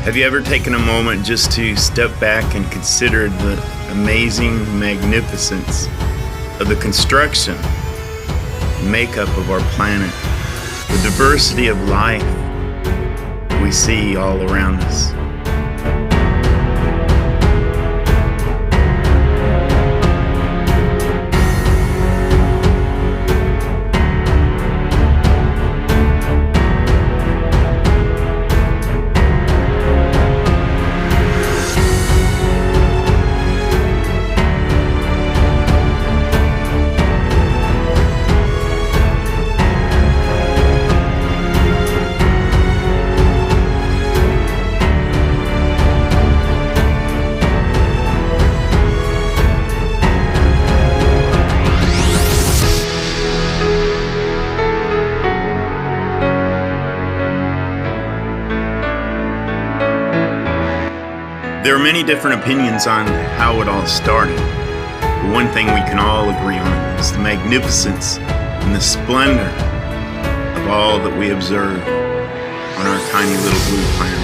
Have you ever taken a moment just to step back and consider the amazing magnificence of the construction and makeup of our planet, the diversity of life we see all around us? There are many different opinions on how it all started, but one thing we can all agree on is the magnificence and the splendor of all that we observe on our tiny little blue planet.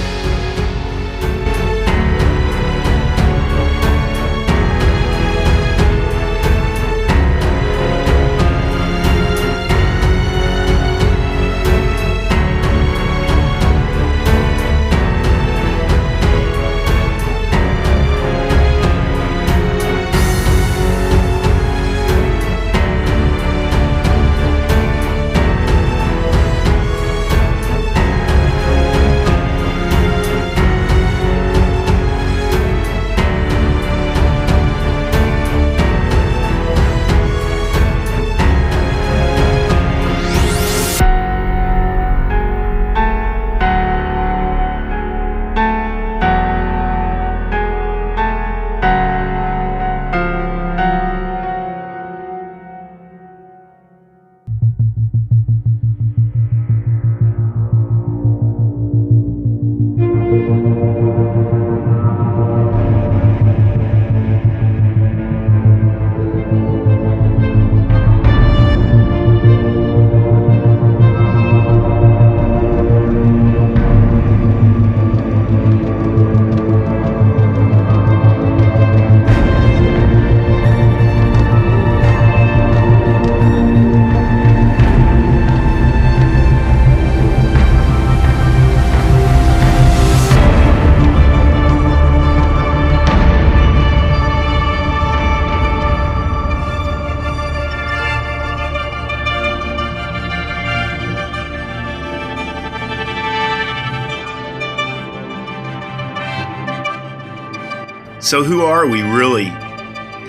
So who are we really?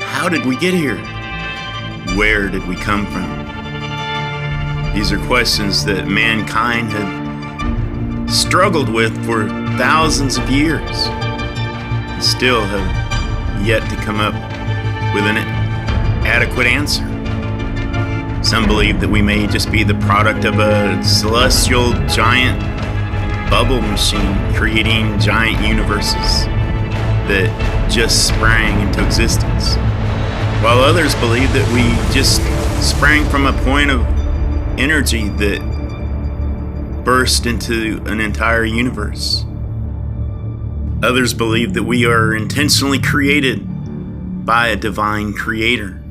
How did we get here? Where did we come from? These are questions that mankind have struggled with for thousands of years and still have yet to come up with an adequate answer. Some believe that we may just be the product of a celestial giant bubble machine creating giant universes that just sprang into existence, while others believe that we just sprang from a point of energy that burst into an entire universe. Others believe that we are intentionally created by a divine creator.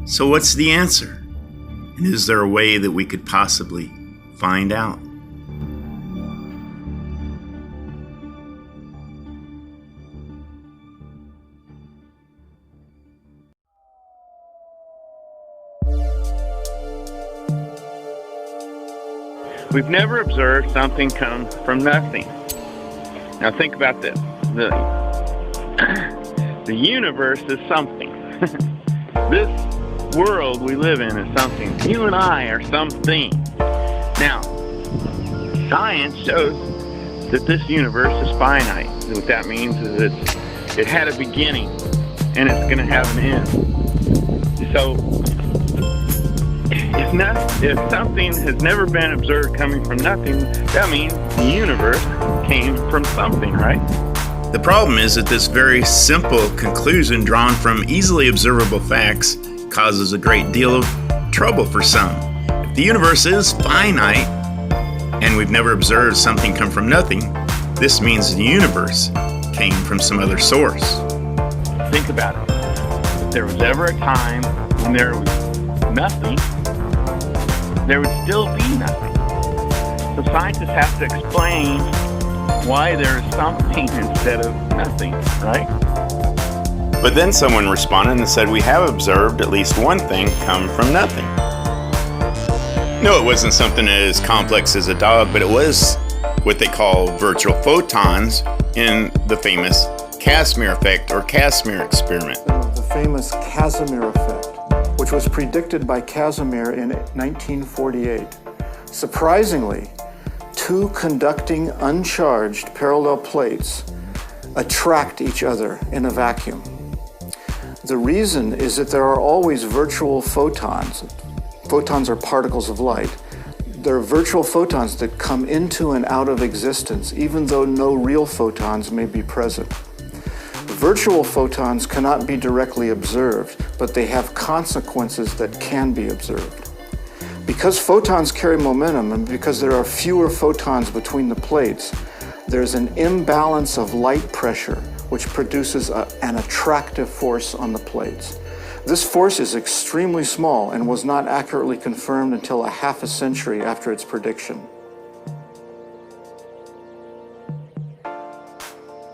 So what's the answer? And is there a way that we could possibly find out? We've never observed something come from nothing. Now think about this. The universe is something. This world we live in is something. You and I are something. Now, science shows that this universe is finite. What that means is it had a beginning and it's going to have an end. So, if something has never been observed coming from nothing, that means the universe came from something, right? The problem is that this very simple conclusion drawn from easily observable facts causes a great deal of trouble for some. If the universe is finite, and we've never observed something come from nothing, this means the universe came from some other source. Think about it. If there was ever a time when there was nothing, there would still be nothing. So scientists have to explain why there is something instead of nothing, right? But then someone responded and said, we have observed at least one thing come from nothing. No, it wasn't something as complex as a dog, but it was what they call virtual photons in the famous Casimir effect or Casimir experiment. The famous Casimir effect, which was predicted by Casimir in 1948. Surprisingly, two conducting uncharged parallel plates attract each other in a vacuum. The reason is that there are always virtual photons. Photons are particles of light. There are virtual photons that come into and out of existence, even though no real photons may be present. Virtual photons cannot be directly observed, but they have consequences that can be observed. Because photons carry momentum and because there are fewer photons between the plates, there's an imbalance of light pressure which produces an attractive force on the plates. This force is extremely small and was not accurately confirmed until a half a century after its prediction.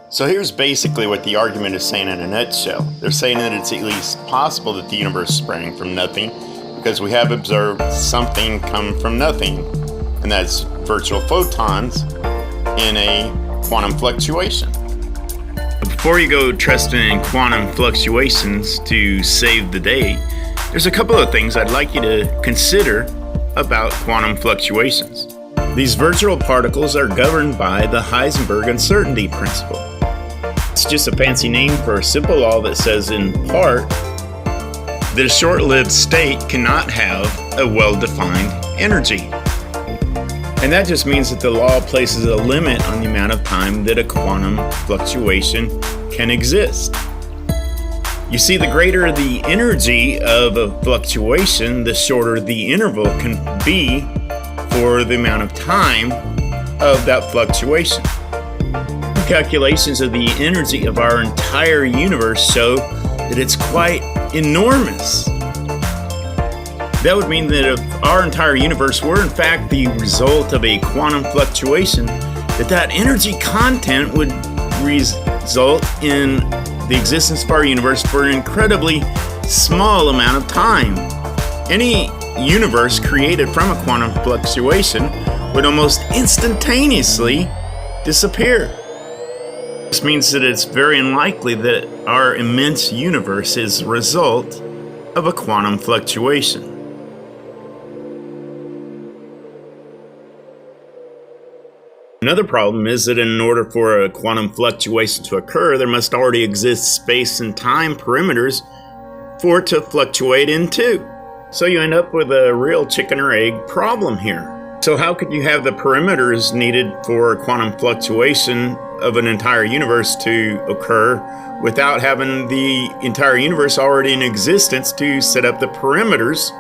So here's basically what the argument is saying in a nutshell. They're saying that it's at least possible that the universe sprang from nothing because we have observed something come from nothing, and that's virtual photons in a quantum fluctuation. Before you go trusting in quantum fluctuations to save the day, there's a couple of things I'd like you to consider about quantum fluctuations. These virtual particles are governed by the Heisenberg uncertainty principle. It's just a fancy name for a simple law that says, in part, that a short-lived state cannot have a well-defined energy. And that just means that the law places a limit on the amount of time that a quantum fluctuation can exist. You see, the greater the energy of a fluctuation, the shorter the interval can be for the amount of time of that fluctuation. Calculations of the energy of our entire universe show that it's quite enormous. That would mean that if our entire universe were in fact the result of a quantum fluctuation, that energy content would result in the existence of our universe for an incredibly small amount of time. Any universe created from a quantum fluctuation would almost instantaneously disappear. This means that it's very unlikely that our immense universe is a result of a quantum fluctuation. Another problem is that in order for a quantum fluctuation to occur, there must already exist space and time perimeters for it to fluctuate into. So you end up with a real chicken or egg problem here. So how could you have the perimeters needed for a quantum fluctuation of an entire universe to occur without having the entire universe already in existence to set up the perimeters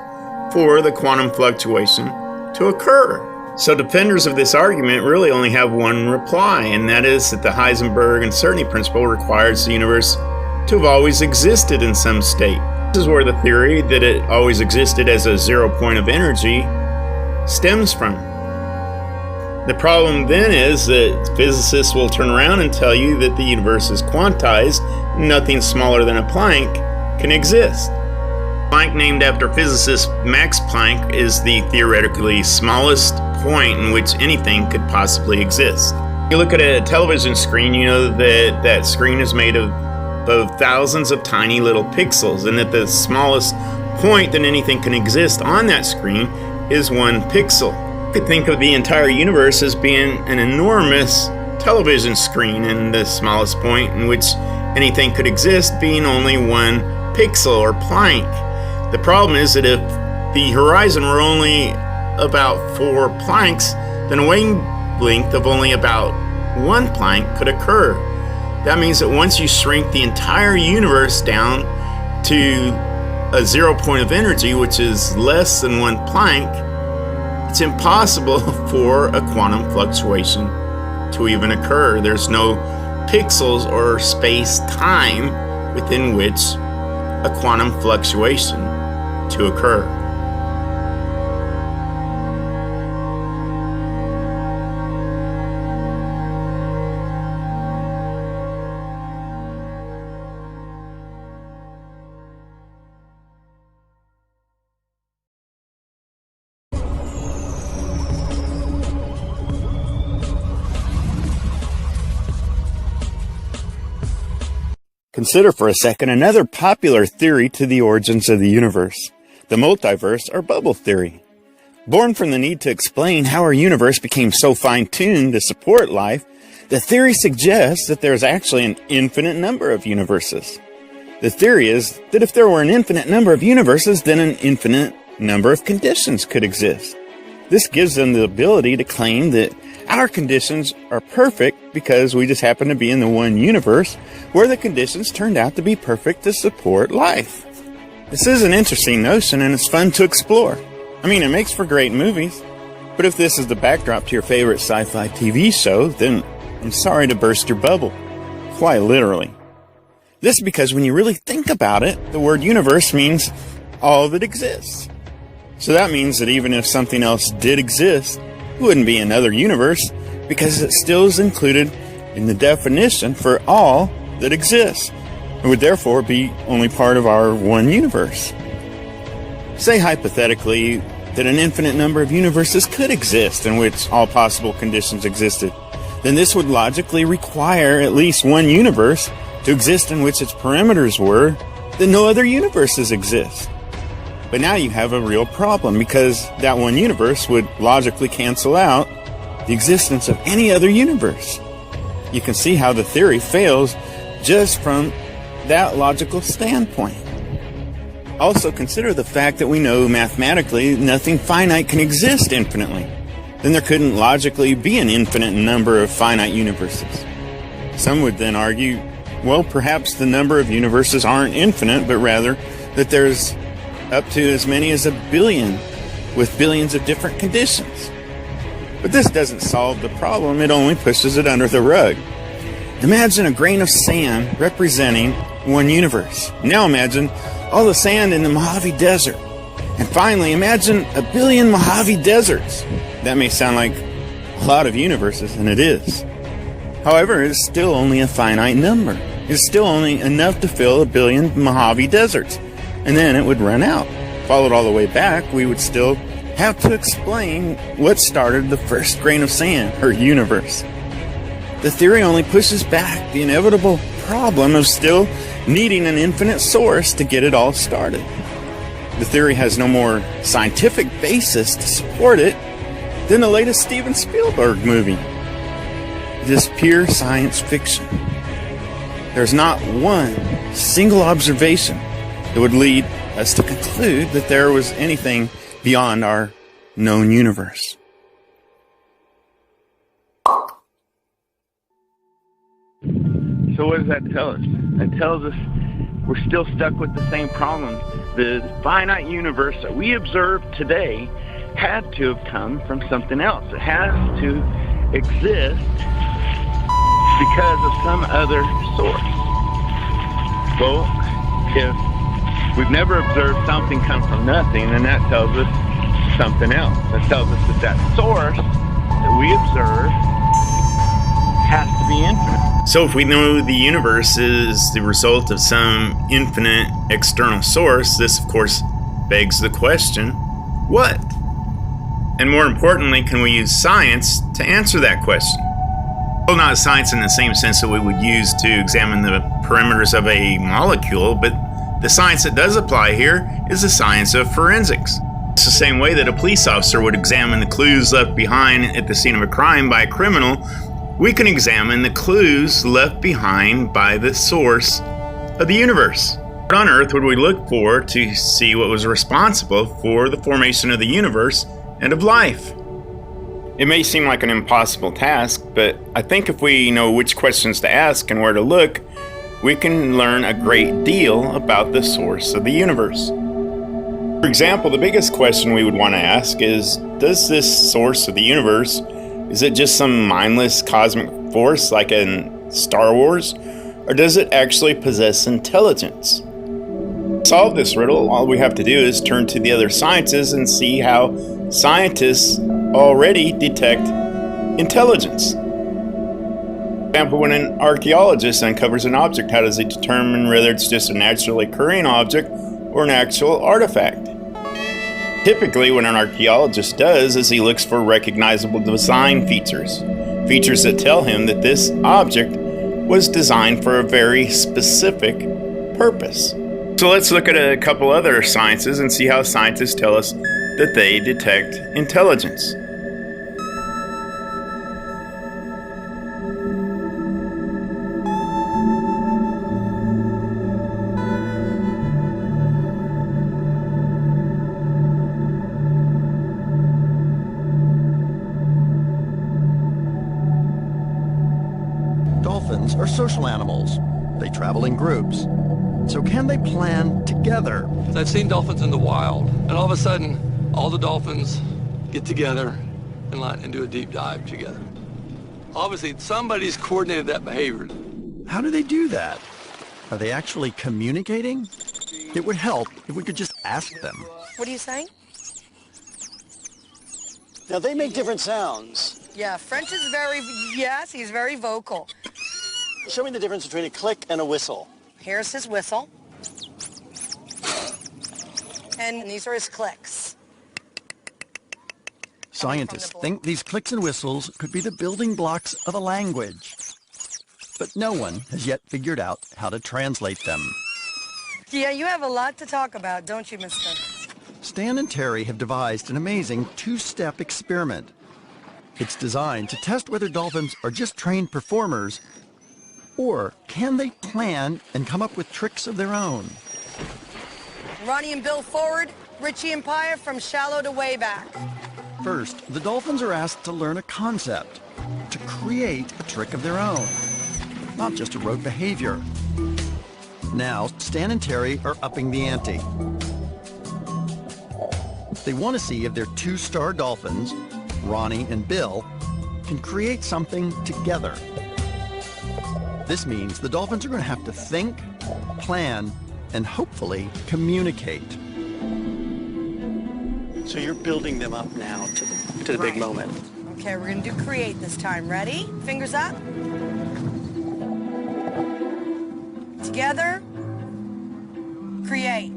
for the quantum fluctuation to occur? So defenders of this argument really only have one reply, and that is that the Heisenberg uncertainty principle requires the universe to have always existed in some state. This is where the theory that it always existed as a zero point of energy stems from. The problem then is that physicists will turn around and tell you that the universe is quantized, nothing smaller than a Planck can exist. Planck, named after physicist Max Planck, is the theoretically smallest point in which anything could possibly exist. You look at a television screen, you know that that screen is made of thousands of tiny little pixels, and that the smallest point that anything can exist on that screen is 1 pixel. You could think of the entire universe as being an enormous television screen, and the smallest point in which anything could exist being only 1 pixel or Planck. The problem is that if the horizon were only about 4 Plancks, then a wavelength of only about 1 Planck could occur. That means that once you shrink the entire universe down to a zero point of energy, which is less than 1 Planck, it's impossible for a quantum fluctuation to even occur. There's no pixels or space-time within which a quantum fluctuation to occur. Consider for a second another popular theory to the origins of the universe, the multiverse or bubble theory. Born from the need to explain how our universe became so fine-tuned to support life, the theory suggests that there is actually an infinite number of universes. The theory is that if there were an infinite number of universes, then an infinite number of conditions could exist. This gives them the ability to claim that our conditions are perfect because we just happen to be in the one universe where the conditions turned out to be perfect to support life. This is an interesting notion and it's fun to explore. I mean, it makes for great movies, but if this is the backdrop to your favorite sci-fi TV show, then I'm sorry to burst your bubble. Quite literally. This is because when you really think about it, the word universe means all that exists. So that means that even if something else did exist, it wouldn't be another universe because it still is included in the definition for all that exists. It would therefore be only part of our one universe. Say hypothetically that an infinite number of universes could exist in which all possible conditions existed. Then this would logically require at least one universe to exist in which its parameters were that no other universes exist. But now you have a real problem because that one universe would logically cancel out the existence of any other universe. You can see how the theory fails just from that logical standpoint. Also consider the fact that we know mathematically nothing finite can exist infinitely. Then there couldn't logically be an infinite number of finite universes. Some would then argue, well, perhaps the number of universes aren't infinite, but rather that there's up to as many as 1 billion, with billions of different conditions. But this doesn't solve the problem, it only pushes it under the rug. Imagine a grain of sand representing one universe. Now imagine all the sand in the Mojave Desert. And finally, imagine 1 billion Mojave deserts. That may sound like a lot of universes, and it is. However, it's still only a finite number. It's still only enough to fill 1 billion Mojave deserts. And then it would run out. Followed all the way back, we would still have to explain what started the first grain of sand, or universe. The theory only pushes back the inevitable problem of still needing an infinite source to get it all started. The theory has no more scientific basis to support it than the latest Steven Spielberg movie. It is pure science fiction. There's not one single observation that would lead us to conclude that there was anything beyond our known universe. So what does that tell us? It tells us we're still stuck with the same problem. The finite universe that we observe today had to have come from something else. It has to exist because of some other source. So if we've never observed something come from nothing, and that tells us something else. That tells us that that source that we observe has to be infinite. So if we know the universe is the result of some infinite external source, this of course begs the question, what? And more importantly, can we use science to answer that question? Well, not science in the same sense that we would use to examine the parameters of a molecule, but the science that does apply here is the science of forensics. It's the same way that a police officer would examine the clues left behind at the scene of a crime by a criminal. We can examine the clues left behind by the source of the universe. What on earth would we look for to see what was responsible for the formation of the universe and of life? It may seem like an impossible task, but I think if we know which questions to ask and where to look, we can learn a great deal about the source of the universe. For example, the biggest question we would want to ask is, does this source of the universe Is it just some mindless cosmic force like in Star Wars? Or does it actually possess intelligence? To solve this riddle, all we have to do is turn to the other sciences and see how scientists already detect intelligence. For example, when an archaeologist uncovers an object, how does he determine whether it's just a naturally occurring object or an actual artifact? Typically, what an archaeologist does is he looks for recognizable design features, features that tell him that this object was designed for a very specific purpose. So let's look at a couple other sciences and see how scientists tell us that they detect intelligence. Dolphins are social animals. They travel in groups. So can they plan together? I've seen dolphins in the wild, and all of a sudden, all the dolphins get together and do a deep dive together. Obviously, somebody's coordinated that behavior. How do they do that? Are they actually communicating? It would help if we could just ask them. What are you saying? Now, they make different sounds. Yeah, French is yes, he's very vocal. Show me the difference between a click and a whistle. Here's his whistle. And these are his clicks. Scientists think these clicks and whistles could be the building blocks of a language. But no one has yet figured out how to translate them. Yeah, you have a lot to talk about, don't you, mister? Stan and Terry have devised an amazing two-step experiment. It's designed to test whether dolphins are just trained performers, or can they plan and come up with tricks of their own? Ronnie and Bill forward, Richie and Paya from shallow to way back. First, the dolphins are asked to learn a concept, to create a trick of their own, not just a rote behavior. Now, Stan and Terry are upping the ante. They want to see if their two-star dolphins, Ronnie and Bill, can create something together. This means the dolphins are going to have to think, plan, and hopefully communicate. So you're building them up now to the big moment. Okay, we're gonna do create this time. Ready? Fingers up. Together. Create.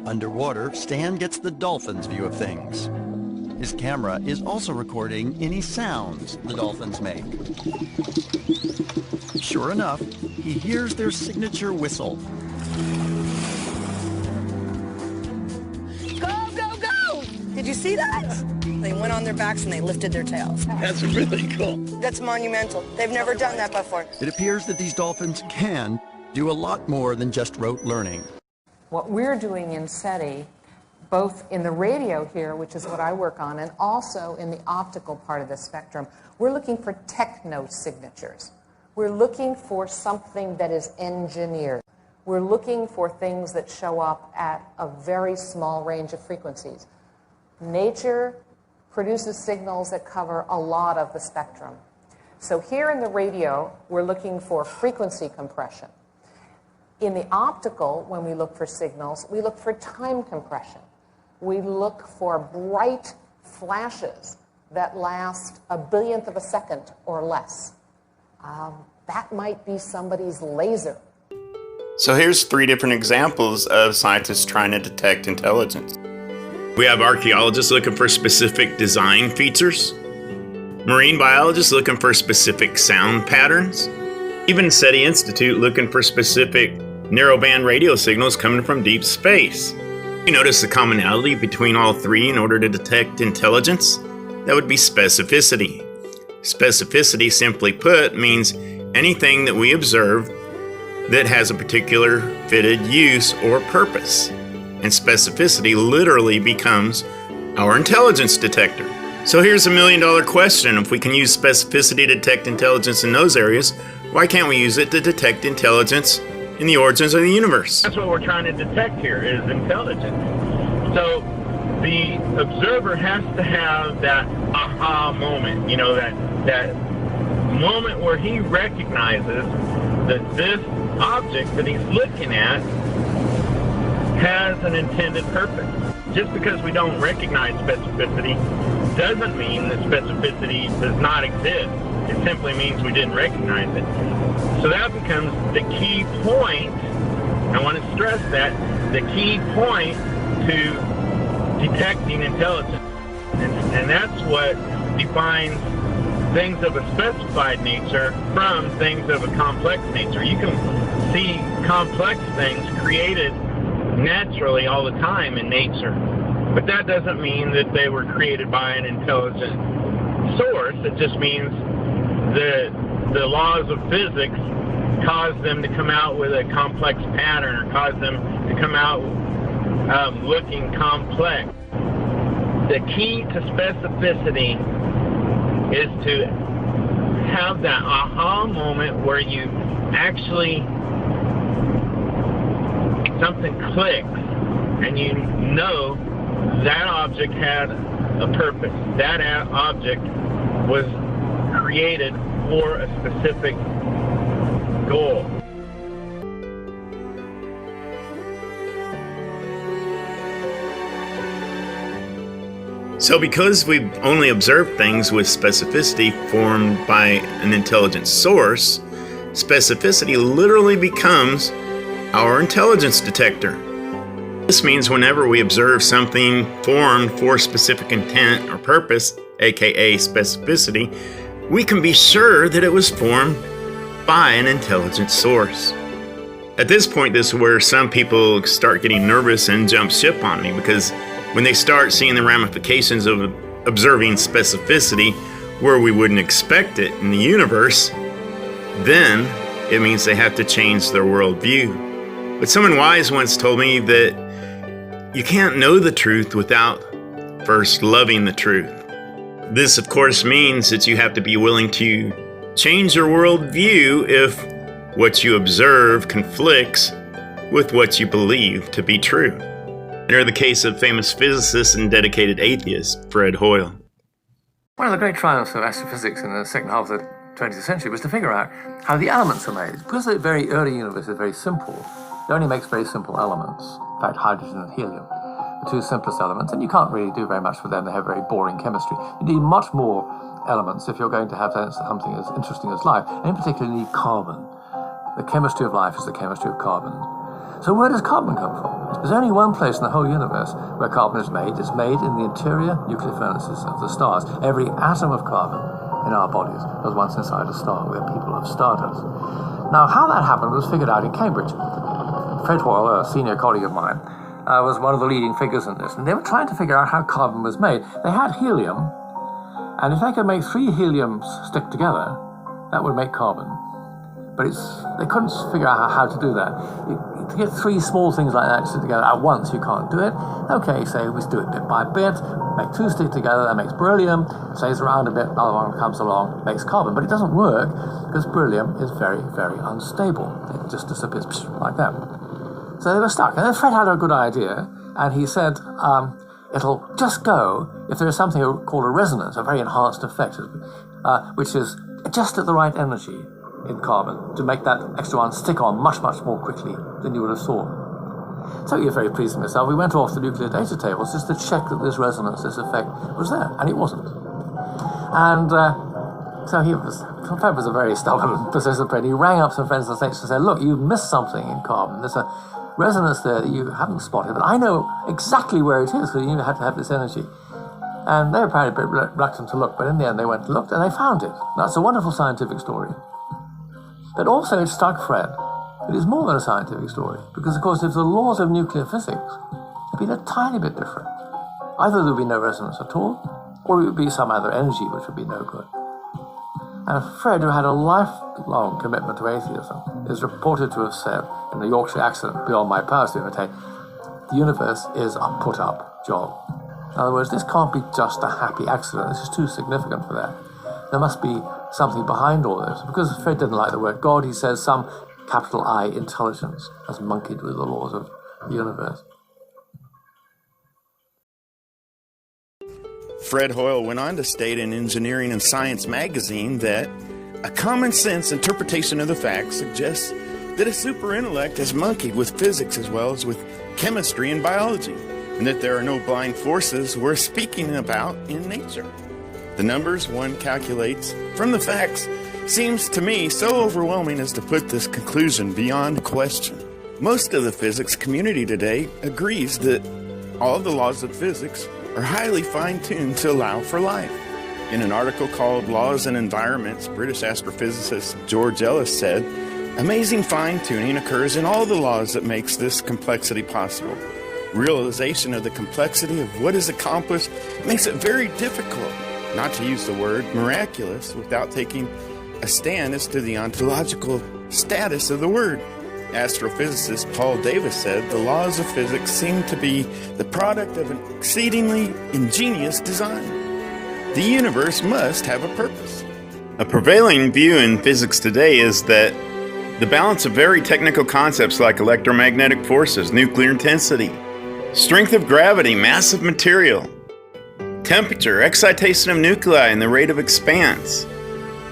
Underwater, Stan gets the dolphins' view of things. His camera is also recording any sounds the dolphins make. Sure enough, he hears their signature whistle. Go, go, go! Did you see that? They went on their backs and they lifted their tails. That's really cool. That's monumental. They've never done that before. It appears that these dolphins can do a lot more than just rote learning. What we're doing in SETI, both in the radio here, which is what I work on, and also in the optical part of the spectrum, we're looking for techno signatures. We're looking for something that is engineered. We're looking for things that show up at a very small range of frequencies. Nature produces signals that cover a lot of the spectrum. So here in the radio, we're looking for frequency compression. In the optical, when we look for signals, we look for time compression. We look for bright flashes that last a billionth of a second or less. That might be somebody's laser. So here's 3 different examples of scientists trying to detect intelligence. We have archaeologists looking for specific design features, marine biologists looking for specific sound patterns, even SETI Institute looking for specific narrowband radio signals coming from deep space. You notice the commonality between all 3 in order to detect intelligence? That would be specificity. Specificity, simply put, means anything that we observe that has a particular fitted use or purpose. And specificity literally becomes our intelligence detector. So here's a $1 million question. If we can use specificity to detect intelligence in those areas, why can't we use it to detect intelligence in the origins of the universe? That's what we're trying to detect here, is intelligence. So the observer has to have that aha moment, that moment where he recognizes that this object that he's looking at has an intended purpose. Just because we don't recognize specificity doesn't mean that specificity does not exist. It simply means we didn't recognize it. So that becomes the key point. I want to stress that the key point to detecting intelligence. And that's what defines things of a specified nature from things of a complex nature. You can see complex things created naturally all the time in nature, but that doesn't mean that they were created by an intelligent source. It just means that the laws of physics cause them to come out with a complex pattern, or cause them to come out looking complex. The key to specificity is to have that aha moment where you actually, something clicks and you know that object had a purpose. That object was created for a specific goal. So because we only observe things with specificity formed by an intelligent source, specificity literally becomes our intelligence detector. This means whenever we observe something formed for specific intent or purpose, aka specificity, we can be sure that it was formed by an intelligent source. At this point, this is where some people start getting nervous and jump ship on me, because when they start seeing the ramifications of observing specificity where we wouldn't expect it in the universe, then it means they have to change their worldview. But someone wise once told me that you can't know the truth without first loving the truth. This, of course, means that you have to be willing to change your worldview if what you observe conflicts with what you believe to be true. They're the case of famous physicist and dedicated atheist Fred Hoyle. One of the great triumphs of astrophysics in the second half of the 20th century was to figure out how the elements are made. Because the very early universe is very simple, it only makes very simple elements. In fact, hydrogen and helium, the two simplest elements, and you can't really do very much with them. They have very boring chemistry. You need much more elements if you're going to have something as interesting as life, and in particular you need carbon. The chemistry of life is the chemistry of carbon. So where does carbon come from? There's only one place in the whole universe where carbon is made. It's made in the interior nuclear furnaces of the stars. Every atom of carbon in our bodies was once inside a star. We're people of stardust. Now, how that happened was figured out in Cambridge. Fred Hoyle, a senior colleague of mine, was one of the leading figures in this. And they were trying to figure out how carbon was made. They had helium, and if they could make 3 heliums stick together, that would make carbon. But they couldn't figure out how to do that. To get 3 small things like that to stick together at once, you can't do it. Okay, so we do it bit by bit, make 2 stick together, that makes beryllium, stays around a bit, another one comes along, makes carbon. But it doesn't work because beryllium is very, very unstable. It just disappears like that. So they were stuck. And then Fred had a good idea, and he said, it'll just go if there is something called a resonance, a very enhanced effect, which is just at the right energy in carbon to make that extra one stick on much, much more quickly than you would have thought. So you're very pleased with myself. We went off the nuclear data tables just to check that this resonance, this effect was there, and it wasn't. And so Fred was a very stubborn, persistent friend. He rang up some friends and said, look, you've missed something in carbon. There's a resonance there that you haven't spotted, but I know exactly where it is because you had to have this energy. And they were apparently a bit reluctant to look, but in the end they went and looked and they found it. That's a wonderful scientific story. But also it struck Fred. It is more than a scientific story, because of course if the laws of nuclear physics had been a tiny bit different, either there would be no resonance at all, or it would be some other energy which would be no good. And Fred, who had a lifelong commitment to atheism, is reported to have said, in the Yorkshire accent beyond my powers to imitate, the universe is a put-up job. In other words, this can't be just a happy accident. This is too significant for that. There must be something behind all this. Because Fred didn't like the word God, he says some capital I intelligence has monkeyed with the laws of the universe. Fred Hoyle went on to state in Engineering and Science magazine that a common sense interpretation of the facts suggests that a super intellect has monkeyed with physics as well as with chemistry and biology, and that there are no blind forces worth speaking about in nature. The numbers one calculates from the facts seems to me so overwhelming as to put this conclusion beyond question. Most of the physics community today agrees that all the laws of physics are highly fine-tuned to allow for life. In an article called Laws and Environments, British astrophysicist George Ellis said, "Amazing fine-tuning occurs in all the laws that makes this complexity possible. Realization of the complexity of what is accomplished makes it very difficult, not to use the word miraculous, without taking a stand as to the ontological status of the word." Astrophysicist Paul Davis said, "The laws of physics seem to be the product of an exceedingly ingenious design. The universe must have a purpose." A prevailing view in physics today is that the balance of very technical concepts like electromagnetic forces, nuclear intensity, strength of gravity, mass of material, temperature, excitation of nuclei, and the rate of expanse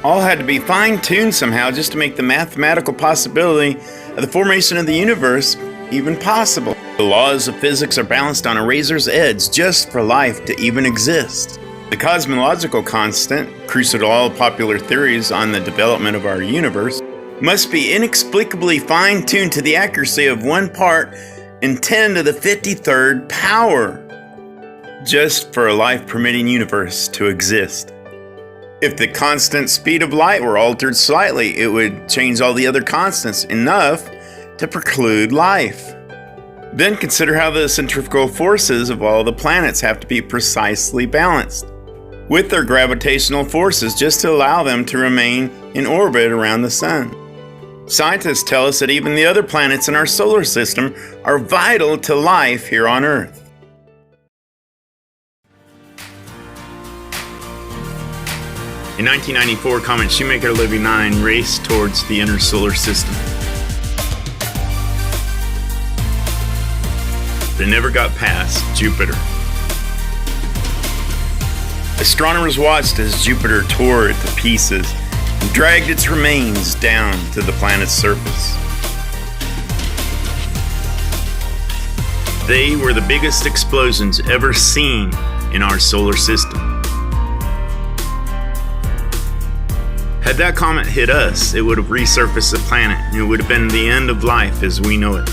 all had to be fine-tuned somehow just to make the mathematical possibility of the formation of the universe even possible. The laws of physics are balanced on a razor's edge just for life to even exist. The cosmological constant, crucial to all popular theories on the development of our universe, must be inexplicably fine-tuned to the accuracy of 1 part in 10 to the 53rd power, just for a life-permitting universe to exist. If the constant speed of light were altered slightly, it would change all the other constants enough to preclude life. Then consider how the centrifugal forces of all the planets have to be precisely balanced with their gravitational forces just to allow them to remain in orbit around the sun. Scientists tell us that even the other planets in our solar system are vital to life here on Earth. In 1994, Comet Shoemaker Livy 9 raced towards the inner solar system. They never got past Jupiter. Astronomers watched as Jupiter tore it to pieces and dragged its remains down to the planet's surface. They were the biggest explosions ever seen in our solar system. Had that comet hit us, it would have resurfaced the planet, and it would have been the end of life as we know it.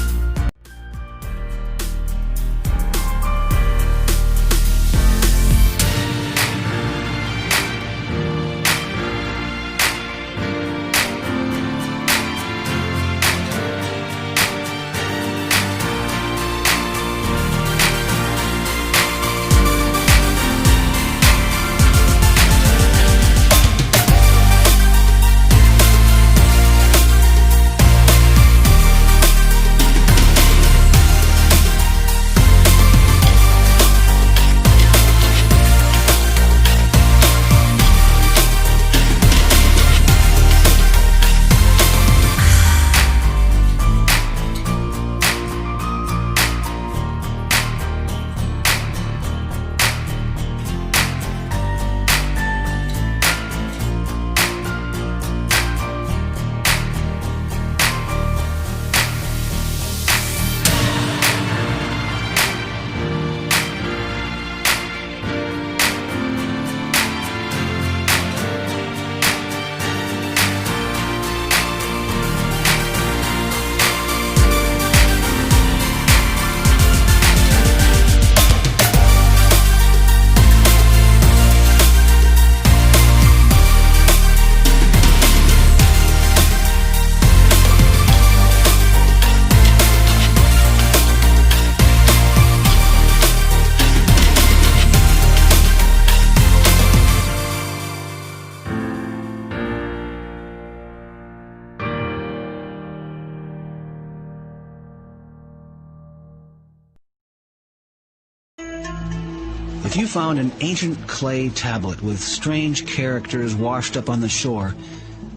If you found an ancient clay tablet with strange characters washed up on the shore,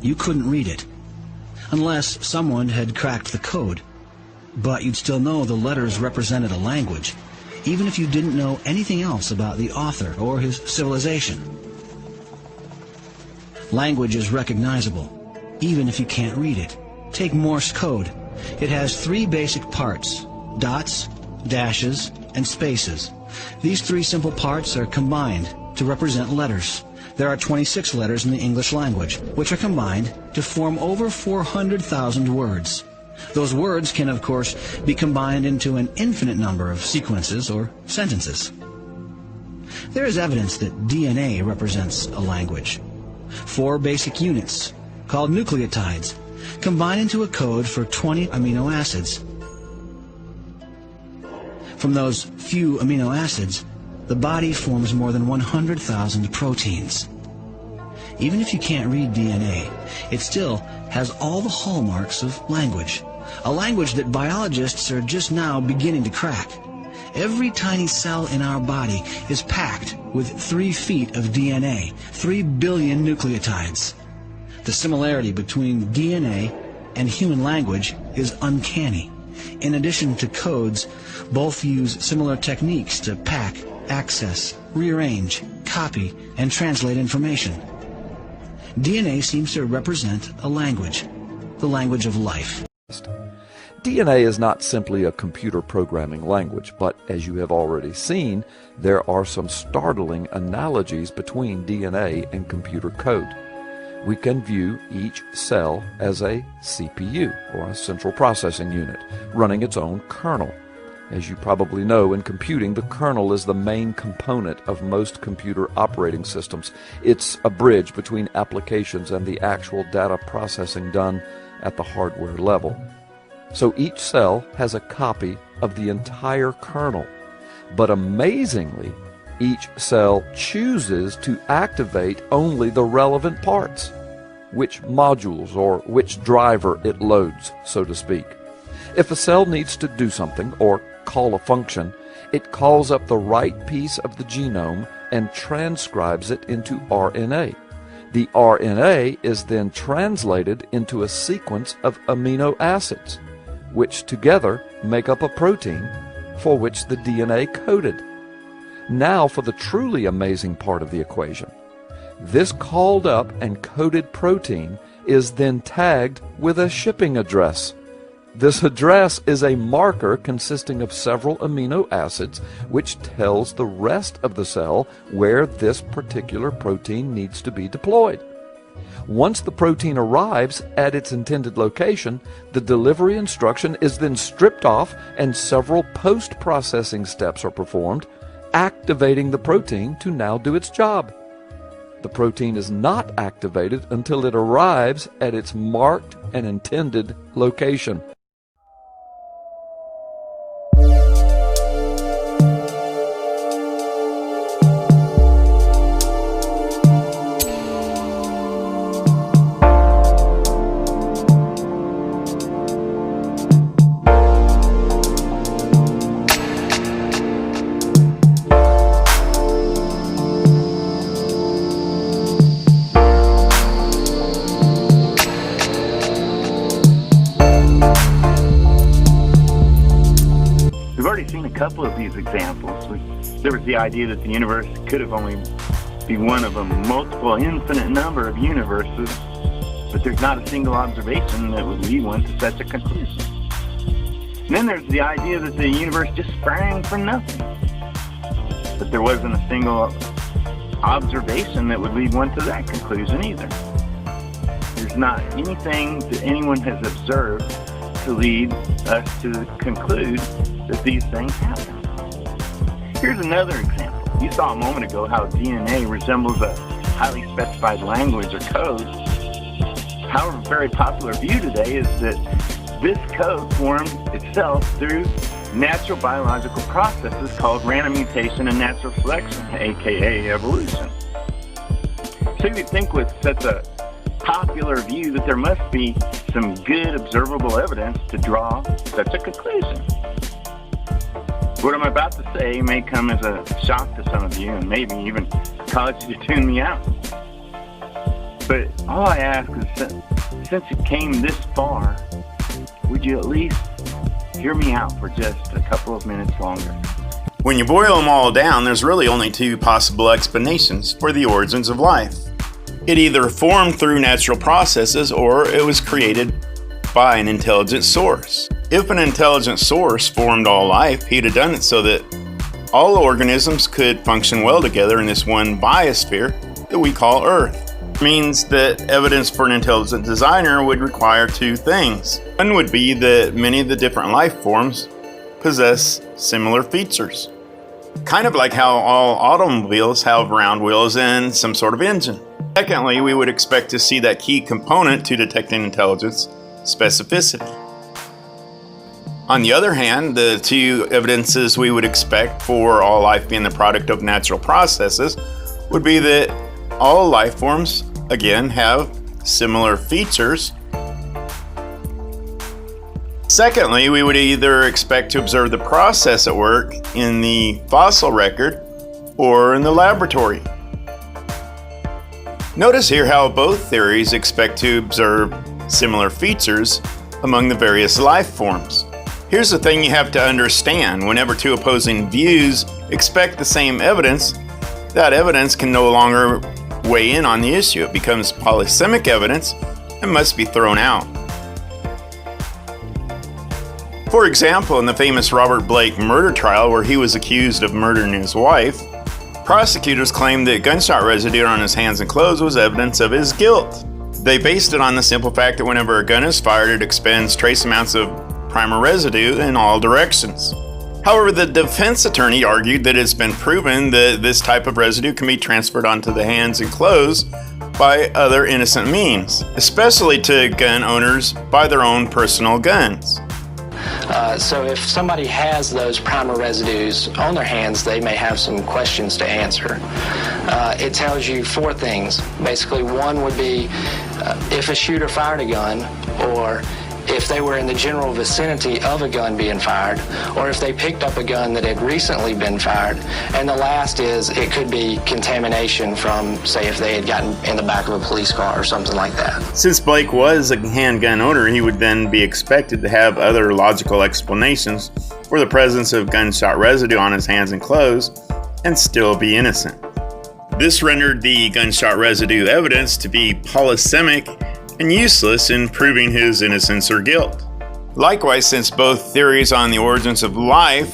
you couldn't read it, unless someone had cracked the code. But you'd still know the letters represented a language, even if you didn't know anything else about the author or his civilization. Language is recognizable, even if you can't read it. Take Morse code. It has three basic parts: dots, dashes, and spaces. These three simple parts are combined to represent letters. There are 26 letters in the English language, which are combined to form over 400,000 words. Those words can, of course, be combined into an infinite number of sequences or sentences. There is evidence that DNA represents a language. 4 basic units, called nucleotides, combine into a code for 20 amino acids. From those few amino acids, the body forms more than 100,000 proteins. Even if you can't read DNA, it still has all the hallmarks of language, a language that biologists are just now beginning to crack. Every tiny cell in our body is packed with 3 feet of DNA, 3 billion nucleotides. The similarity between DNA and human language is uncanny. In addition to codes, both use similar techniques to pack, access, rearrange, copy, and translate information. DNA seems to represent a language, the language of life. DNA is not simply a computer programming language, but as you have already seen, there are some startling analogies between DNA and computer code. We can view each cell as a CPU, or a central processing unit, running its own kernel. As you probably know, in computing, the kernel is the main component of most computer operating systems. It's a bridge between applications and the actual data processing done at the hardware level. So each cell has a copy of the entire kernel. But amazingly, each cell chooses to activate only the relevant parts, which modules or which driver it loads, so to speak. If a cell needs to do something or call a function, it calls up the right piece of the genome and transcribes it into RNA. The RNA is then translated into a sequence of amino acids, which together make up a protein for which the DNA coded. Now for the truly amazing part of the equation. This called up and coded protein is then tagged with a shipping address. This address is a marker consisting of several amino acids which tells the rest of the cell where this particular protein needs to be deployed. Once the protein arrives at its intended location, the delivery instruction is then stripped off and several post-processing steps are performed, activating the protein to now do its job. The protein is not activated until it arrives at its marked and intended location. Couple of these examples. There was the idea that the universe could have only be one of a multiple infinite number of universes, but there's not a single observation that would lead one to such a conclusion. And then there's the idea that the universe just sprang from nothing, but there wasn't a single observation that would lead one to that conclusion either. There's not anything that anyone has observed to lead us to conclude that these things happen. Here's another example. You saw a moment ago how DNA resembles a highly specified language or code. However, a very popular view today is that this code formed itself through natural biological processes called random mutation and natural selection, aka evolution. So you would think with such a popular view that there must be some good observable evidence to draw such a conclusion. What I'm about to say may come as a shock to some of you and maybe even cause you to tune me out. But all I ask is, since it came this far, would you at least hear me out for just a couple of minutes longer? When you boil them all down, there's really only two possible explanations for the origins of life. It either formed through natural processes or it was created by an intelligent source. If an intelligent source formed all life, he'd have done it so that all organisms could function well together in this one biosphere that we call Earth. It means that evidence for an intelligent designer would require two things. One would be that many of the different life forms possess similar features. Kind of like how all automobiles have round wheels and some sort of engine. Secondly, we would expect to see that key component to detecting intelligence, specificity. On the other hand, the two evidences we would expect for all life being the product of natural processes would be that all life forms, again, have similar features. Secondly, we would either expect to observe the process at work in the fossil record or in the laboratory. Notice here how both theories expect to observe similar features among the various life forms. Here's the thing you have to understand. Whenever two opposing views expect the same evidence, that evidence can no longer weigh in on the issue. It becomes polysemic evidence and must be thrown out. For example, in the famous Robert Blake murder trial where he was accused of murdering his wife, prosecutors claimed that gunshot residue on his hands and clothes was evidence of his guilt. They based it on the simple fact that whenever a gun is fired, it expends trace amounts of primer residue in all directions. However, the defense attorney argued that it's been proven that this type of residue can be transferred onto the hands and clothes by other innocent means, especially to gun owners by their own personal guns. So if somebody has those primer residues on their hands, they may have some questions to answer. It tells you four things. Basically, one would be if a shooter fired a gun, or if they were in the general vicinity of a gun being fired, or if they picked up a gun that had recently been fired. And the last is it could be contamination from, say, if they had gotten in the back of a police car or something like that. Since Blake was a handgun owner, he would then be expected to have other logical explanations for the presence of gunshot residue on his hands and clothes and still be innocent. This rendered the gunshot residue evidence to be polysemic and useless in proving his innocence or guilt. Likewise, since both theories on the origins of life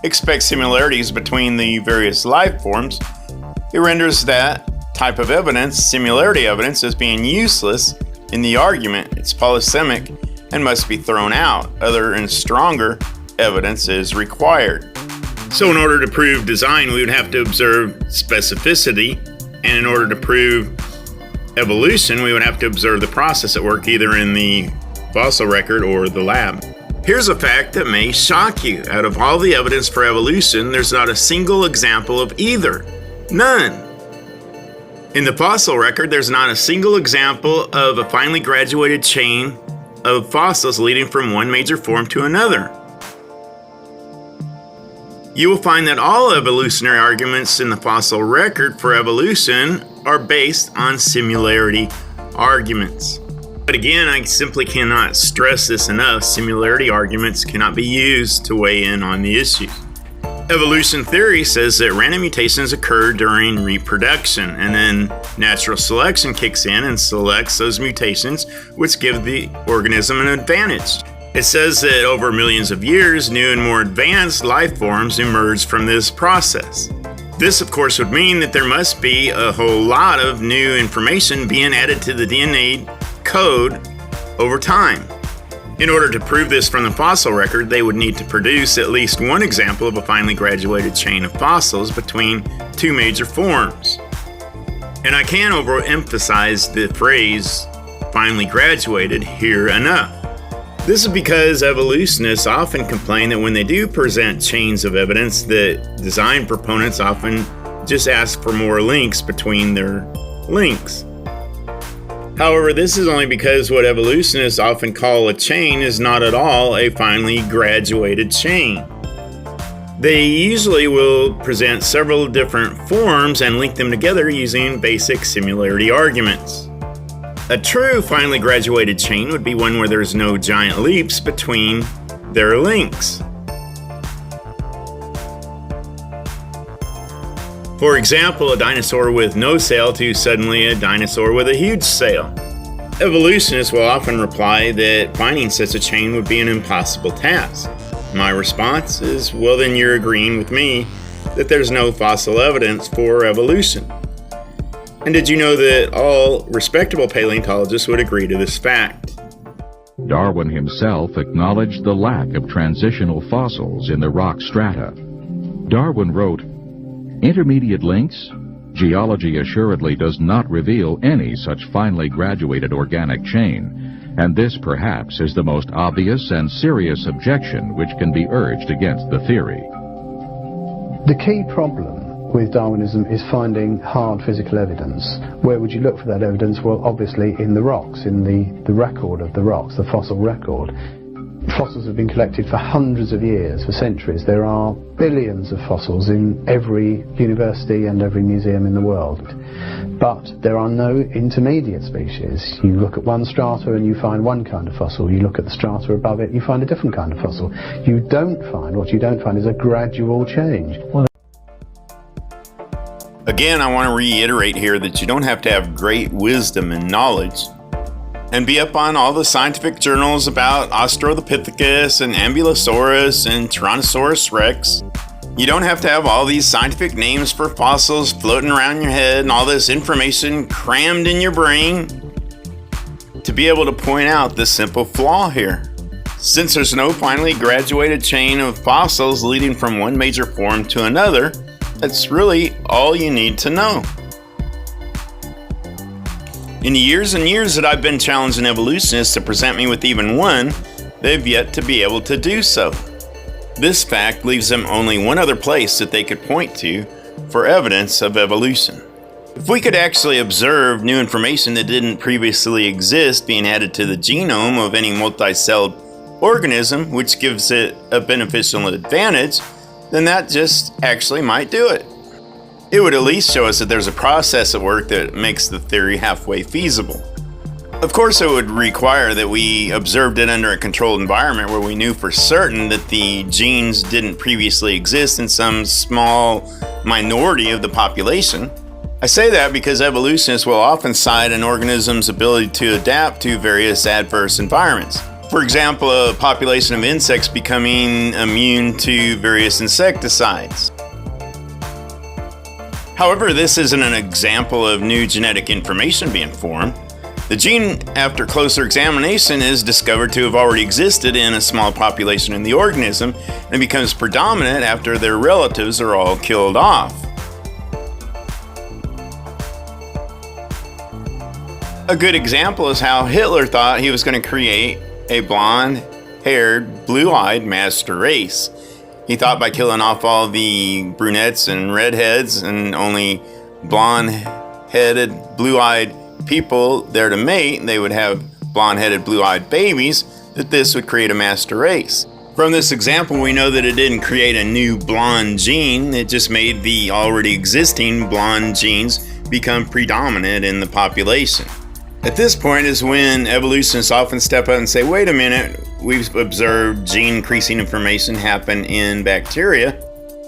expect similarities between the various life forms, it renders that type of evidence, similarity evidence, as being useless in the argument. It's polysemic and must be thrown out. Other and stronger evidence is required. So in order to prove design, we would have to observe specificity, and in order to prove evolution, we would have to observe the process at work either in the fossil record or the lab. Here's a fact that may shock you. Out of all the evidence for evolution, there's not a single example of either. None. In the fossil record, there's not a single example of a finely graduated chain of fossils leading from one major form to another. You will find that all evolutionary arguments in the fossil record for evolution are based on similarity arguments. But again, I simply cannot stress this enough. Similarity arguments cannot be used to weigh in on the issue. Evolution theory says that random mutations occur during reproduction, and then natural selection kicks in and selects those mutations which give the organism an advantage. It says that over millions of years, new and more advanced life forms emerge from this process. This, of course, would mean that there must be a whole lot of new information being added to the DNA code over time. In order to prove this from the fossil record, they would need to produce at least one example of a finely graduated chain of fossils between two major forms. And I can't overemphasize the phrase finely graduated here enough. This is because evolutionists often complain that when they do present chains of evidence, that design proponents often just ask for more links between their links. However, this is only because what evolutionists often call a chain is not at all a finely graduated chain. They usually will present several different forms and link them together using basic similarity arguments. A true finely graduated chain would be one where there's no giant leaps between their links. For example, a dinosaur with no sail to suddenly a dinosaur with a huge sail. Evolutionists will often reply that finding such a chain would be an impossible task. My response is, well, then you're agreeing with me that there's no fossil evidence for evolution. And did you know that all respectable paleontologists would agree to this fact? Darwin himself acknowledged the lack of transitional fossils in the rock strata. Darwin wrote, "Intermediate links? Geology assuredly does not reveal any such finely graduated organic chain, and this perhaps is the most obvious and serious objection which can be urged against the theory." The key problem with Darwinism is finding hard physical evidence. Where would you look for that evidence? Well, obviously in the rocks, in the record of the rocks, the fossil record. Fossils have been collected for hundreds of years, for centuries. There are billions of fossils in every university and every museum in the world. But there are no intermediate species. You look at one strata and you find one kind of fossil. You look at the strata above it, you find a different kind of fossil. What you don't find is a gradual change. Again, I want to reiterate here that you don't have to have great wisdom and knowledge and be up on all the scientific journals about Australopithecus and Ambulosaurus and Tyrannosaurus rex. You don't have to have all these scientific names for fossils floating around your head and all this information crammed in your brain to be able to point out this simple flaw here. Since there's no finely graduated chain of fossils leading from one major form to another, that's really all you need to know. In the years and years that I've been challenging evolutionists to present me with even one, they've yet to be able to do so. This fact leaves them only one other place that they could point to for evidence of evolution. If we could actually observe new information that didn't previously exist being added to the genome of any multi-celled organism, which gives it a beneficial advantage, then that just actually might do it. It would at least show us that there's a process at work that makes the theory halfway feasible. Of course, it would require that we observed it under a controlled environment where we knew for certain that the genes didn't previously exist in some small minority of the population. I say that because evolutionists will often cite an organism's ability to adapt to various adverse environments. For example, a population of insects becoming immune to various insecticides. However, this isn't an example of new genetic information being formed. The gene, after closer examination, is discovered to have already existed in a small population in the organism and becomes predominant after their relatives are all killed off. A good example is how Hitler thought he was going to create a blonde-haired, blue-eyed master race. He thought by killing off all the brunettes and redheads and only blonde-headed, blue-eyed people there to mate, they would have blonde-headed, blue-eyed babies, that this would create a master race. From this example, we know that it didn't create a new blonde gene, it just made the already existing blonde genes become predominant in the population. At this point is when evolutionists often step up and say, wait a minute, we've observed gene increasing information happen in bacteria.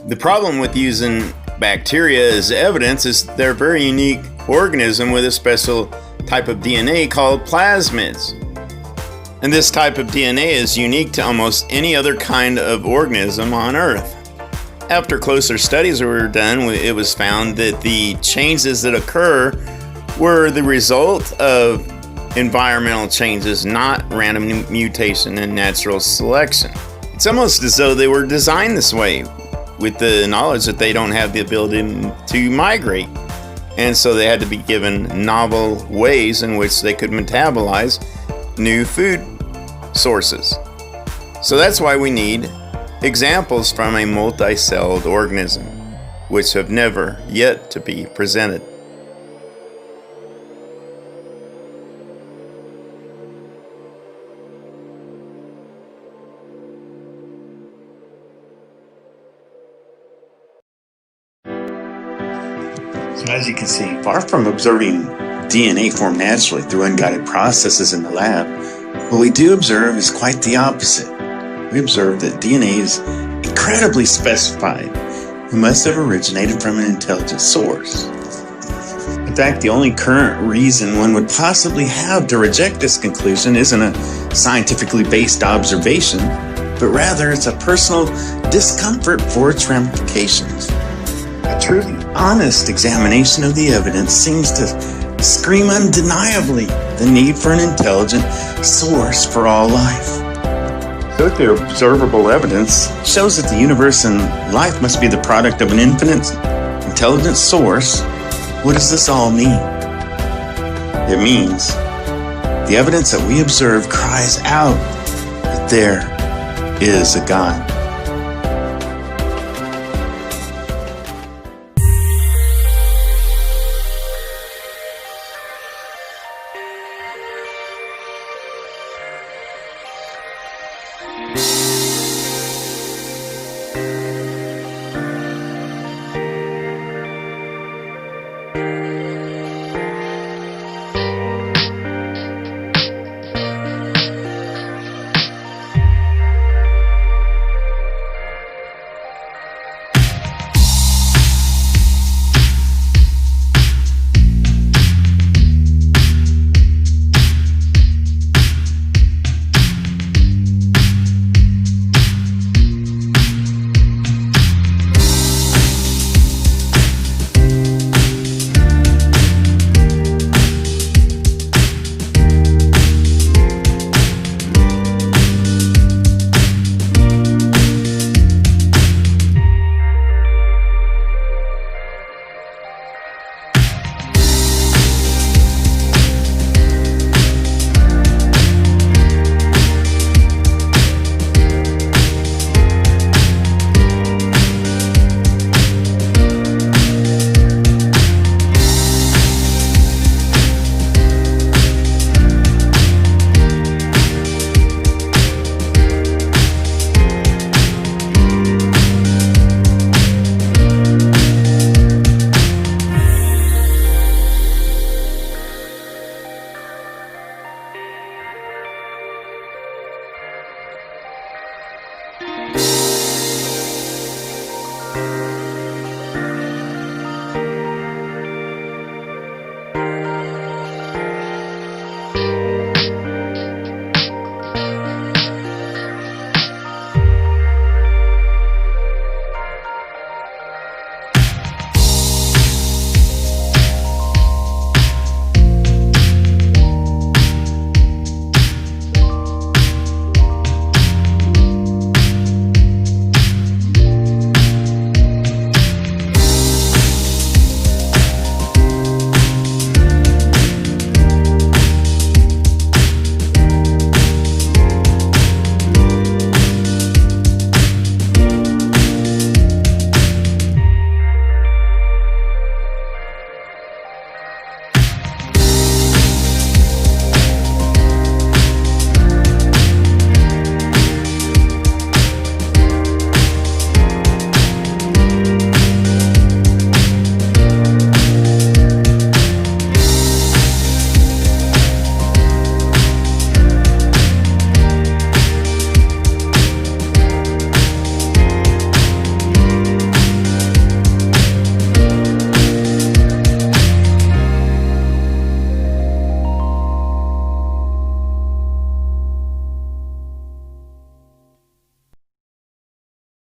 The problem with using bacteria as evidence is they're a very unique organism with a special type of DNA called plasmids. And this type of DNA is unique to almost any other kind of organism on Earth. After closer studies were done, it was found that the changes that occur were the result of environmental changes, not random mutation and natural selection. It's almost as though they were designed this way, with the knowledge that they don't have the ability to migrate. And so they had to be given novel ways in which they could metabolize new food sources. So that's why we need examples from a multi-celled organism, which have never yet to be presented. So as you can see, far from observing DNA form naturally through unguided processes in the lab, what we do observe is quite the opposite. We observe that DNA is incredibly specified who must have originated from an intelligent source. In fact, the only current reason one would possibly have to reject this conclusion isn't a scientifically based observation, but rather it's a personal discomfort for its ramifications. A truly honest examination of the evidence seems to scream undeniably the need for an intelligent source for all life. So if the observable evidence shows that the universe and life must be the product of an infinite, intelligent source, what does this all mean? It means the evidence that we observe cries out that there is a God.